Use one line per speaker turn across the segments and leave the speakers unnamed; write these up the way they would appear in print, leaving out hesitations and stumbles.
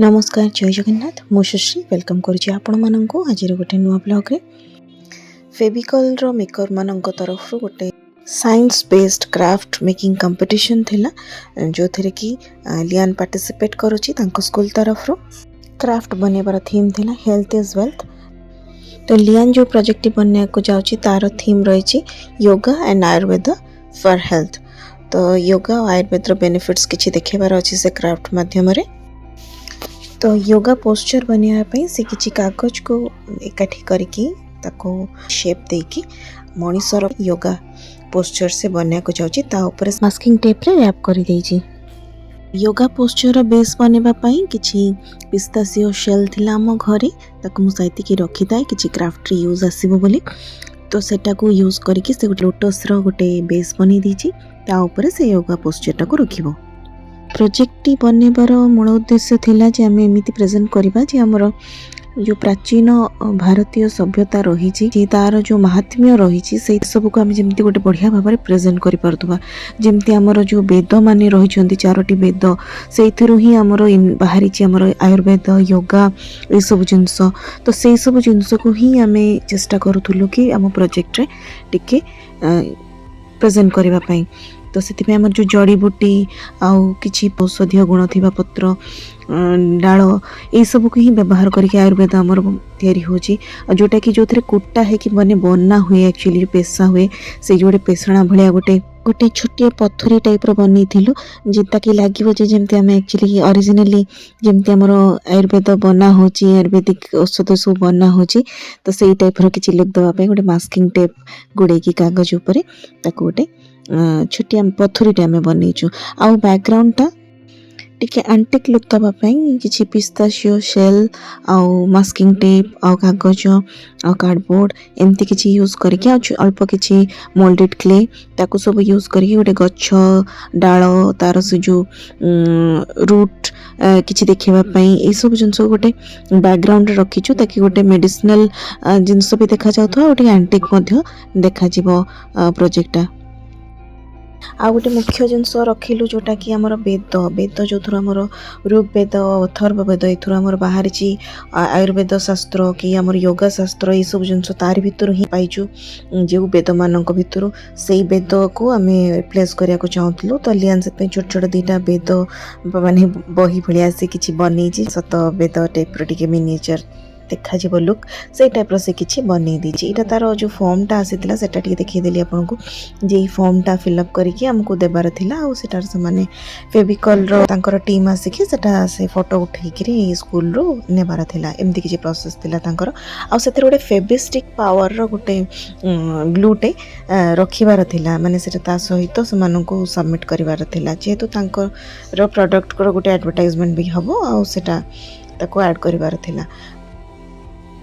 नमस्कार जय जगन्नाथ मु सुश्री वेलकम करुच्ची आपण मानक आज गोटे नुआ ब्लॉग रे फेविकॉल रो मेकर मानक तरफ गोटे science based craft making competition थिला जो थरे कि लियान पार्टिसिपेट करुच्ची तांको स्कूल तरफ रो क्राफ्ट बनेबार थीम थिला हेल्थ इज वेल्थ। तो लियान जो प्रोजेक्ट बनने को जाउची तार थीम रही yoga and Ayurveda for health. तो योगा और आयुर्वेद रो बेनिफिट्स किछि देखेबार अछि से क्राफ्ट माध्यम रे। तो योगा पोस्चर बनवाई से किसी कागज को एकाठी करके ताको शेप देकी मनीषर योगा पोस्चर से बनया को जाउची ता ऊपर मास्किंग टेप रे रैप करी देइची। योगा पोस्चर बेस बनवा पाई किछि पिस्ताचियो शेल थिला हम घरे ताको मु साइती की रखी थाए किछि क्राफ्ट रे यूज आसीबो बोली। तो सेटा को यूज करके से लोटस रो गोटे बेस बनी दीची ता ऊपर से योगा पोस्चर को रखिबो। प्रोजेक्ट बनवार मूल उद्देश्य थिला जे आम एमती प्रेजेंट करवा जे आमर जो प्राचीन भारतीय सभ्यता रही तार जो महात्म्य रही से सब को आम जमी गोटे बढ़िया भाव में प्रेजेंट कर पारथुवा। जमती आमर जो वेद माने रही चारोटी वेद से ही आमर बाहरी आमर आयुर्वेद योगा ये सब जिनस। तो से सब जिनस को ही आम चेष्टा करूँ कि आम प्रोजेक्ट रे टिके प्रेजेंट करने पाई। तो से आम जो जड़ी बूटी आउ किछि औषधीय गुण थिबा पत्र डाल ये सब को ही व्यवहार करके आयुर्वेद आमर तैयारी होची जोटा कि जो कुटा है कि बने बना हुए एक्चुअली पेशा हुए से जो पेषणा भाया गोटे गोटे छोटे पथरी टाइप रो बनी थिलु जेता कि लागिवो जे जेमती आम एक्चुअली ओरिजिनली जेमती आमर आयुर्वेद बना होची आयुर्वेदिक औषध सब बना होची। तो सेई टाइप रो किछि लुक दवा पे गोटे मास्किंग टेप गुड़े की कागज ऊपर ताको गोटे छोटिया पथरीटे आम बनईचु। आउ बैकग्राउंड टा टिके एंटिक लुक दवाई किछि पिस्ताचियो शेल आउ मास्किंग टेप आउ कागज आउ कार्डबोर्ड एमती किछि यूज करके अल्प किछि मोल्डेड क्ले ताको सब यूज करके गोटे गछ डाल तार से जो रूट किछि देखेबा पई ए सब जिंस गोटे बैकग्राउंड रे रखिछु ताकि गोटे मेडिसिनल जिंस भी देखा जाउथवा गोटे एंटिक मध्य देखा जिवो प्रोजेक्ट। आ गोटे मुख्य जिनस रखिलु जोटा कि आमर वेद वेद जो थोड़ा आमर ऋग्वेद अथर्व वेद एथुर आमर बाहरी आयुर्वेद शास्त्र कि आमर योगा शास्त्र ये सब जिनस तार भितर ही पाइचु जो वेद मानक भितर से वेद को आम रिप्लेस करने को चाहूँ। तो लियान से छोट छोट दीटा वेद माने बही भाया से कि बनी सत वेद टाइप रे मिनिएचर देखा जीव लुक से टाइप से किछि बनै दीची। इटा तार जो फॉर्म टा आसीतिला सेटा टिके देखै देली आपन को जे फॉर्म टा फिल अप करके हमको देबार थिला आ सेटार से माने फेविकॉल रो तांकर टीम आसिकी सेटा से फोटो उठै करी स्कूल रो नेबार थिला एमती किछि प्रोसेस थिला तांकर। आ सेते गोटे फेविस्टिक पावर रो गोटे ग्लू टे रखिबार थिला माने सेटा ता सहित से मानको सबमिट करिवार थिला जेहेतु तांकर रो प्रोडक्ट को गोटे एडवर्टाइजमेंट भी हबो आ सेटा ताको ऐड करिवार थिला।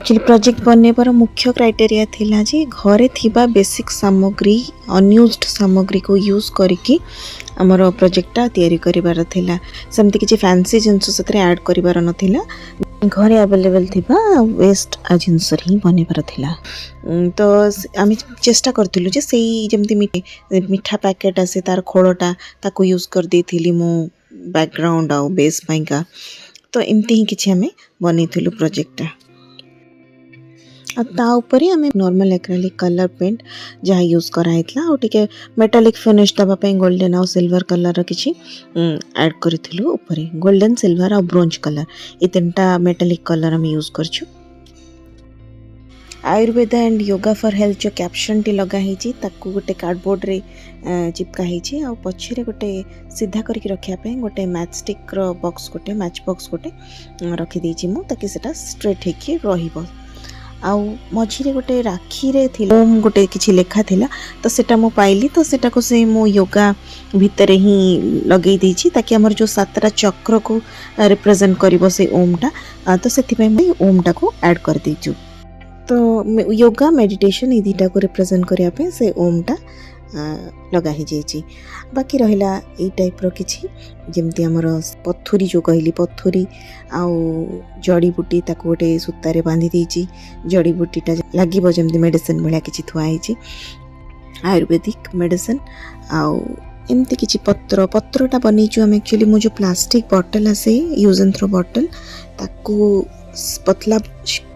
एक्चुअली प्रोजेक्ट बनने पर मुख्य क्राइटेरिया थिला जे घरे थिबा बेसिक सामग्री अनयूज्ड सामग्री को यूज करके हमर प्रोजेक्टटा तैयारी करिवार थिला। सेमति किछि फैंसी जिंस सतरे ऐड करिवार नथिला घरे अवेलेबल थिबा वेस्ट जिंस ही बनेबार थिला। तो आम चेष्टा करथिलु जे सेई जेमति मिठा पैकेट आसे तार खोलटा ताको यूज कर देथिली मो बैकग्राउंड आ बेस पाइका। तो एमति ही किछि हमें बनेथिलु प्रोजेक्टटा। ता ऊपर आम नॉर्मल एक्रेलिक कलर पेंट जहाँ यूज कराइला और टिके मेटालिक फिनिश दबा पे गोल्डन और सिल्वर कलर किछि ऐड करिथिलु ऊपर गोल्डन सिल्वर और ब्रोंज कलर ये तीनटा मेटालिक कलर हम यूज करछु। Ayurveda and yoga for health जो कैप्शन टी लगा हिची ताकू गोटे कार्डबोर्ड रे चिपका हिची आ पछरे गोटे सीधा करके रखिया पे गोटे मैच स्टिक रो बॉक्स गोटे मैच बॉक्स गोटे रखी देछि मु ताकि सेटा स्ट्रेट हेकी रहिबो। आउ मझिरे गोटे राखी रे थिला ओम गोटे किछि लेखा थिला तो सेटा मो पाइली तो सेटा को से मो योगा भितरे ही लगेई देछि ताकि हमर जो सातटा चक्र को रिप्रेजेंट करिवो से ओम टा तो सेति पे मैं ओम टा को ऐड कर देछु। तो योगा मेडिटेशन ई दीटा को रिप्रेजेंट करिया पे से ओम टा लगा ही जाइए। बाकी रहा यही टाइप रो किछि जेमती हमर पथुरी जो कहली पथुरी आउ जड़ी बूटी ताको गोटे सूतारे बांधी देछि जड़ी बूटीटा लागिबो जेमती मेडिसिन भलिया किछि थुआ हिछि आयुर्वेदिक मेडिसिन आउ एमती किसी पत्र पत्रटा बनईचु आम एक्चुअली मो जो प्लास्टिक बॉटल आसे यूज एंड थ्रो बॉटल ताकू पतला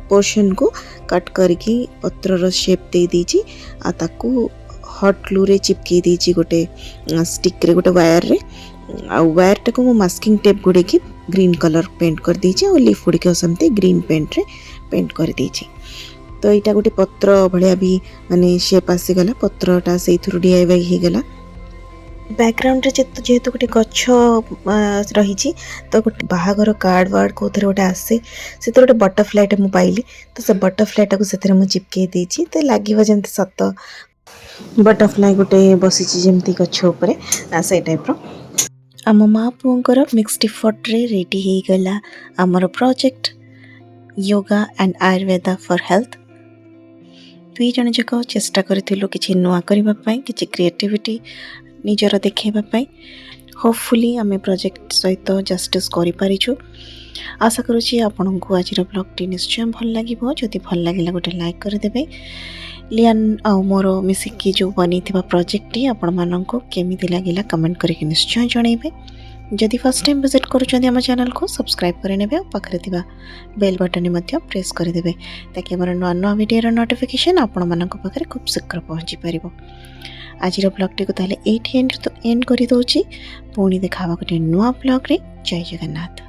पोर्शन को कट करके पत्रर शेप दे दीची आ ताकू हॉट ग्लू रे चिपके दीची गोटे स्टिक रे गोटे वायर रे आ वायर टाको मो मास्किंग टेप गुड़े की ग्रीन कलर पेंट कर दीची और लीफ गुड़ी के समते ग्रीन पेंट रे पेंट कर दीची। तो यहाँ गोटे पत्र भाया भी माने शेप आसीगला पत्रटा से DIY हो गला। बैकग्राउंड जेहेतु गोटे गछ रही तो गोटे बाहागर कार्ड वार्ड कौन गोटे आसे से गोटे बटरफ्लाईटे मुझे पाइली तो से बटरफ्लाईटा को से मुझे चिपके देती तो लगे जमी सत बटरफ्लाई गोटे बसी जमी गछ उपर से टाइप आम माँ पुओंकर मिक्सड इफर्ट रे रेडी हो गला आमर project yoga and Ayurveda for health. दुई जन जाक चेष्टा करूँ कि नुआ करने कि क्रिएटिविटी निजर देखाइबापी होपफुली आम प्रोजेक्ट सहित जस्टिस करूँ। आशा करुँची आपण को आज ब्लॉगटी निश्चय भल लगे जदि भल लगे गोटे लाइक करदे। लियान आ मोर मिसिकी जो बनी प्रोजेक्ट आपण मानक केमी लगे कमेंट करके निश्चय जनइबे। जदि फर्स्ट टाइम विजिट करुँच आम चैनल को सब्सक्राइब करने पाखे बेल बटन में प्रेस करदे ताकि आम नुआ नुआ वीडियो नोटिफिकेशन आपण मानक पाखे खूब शीघ्र पहुँची पार। आज ब्लॉगटी को ताले एंड कर दौची पुणी देखा गोटे नुआ ब्लॉग रे। जय जगन्नाथ।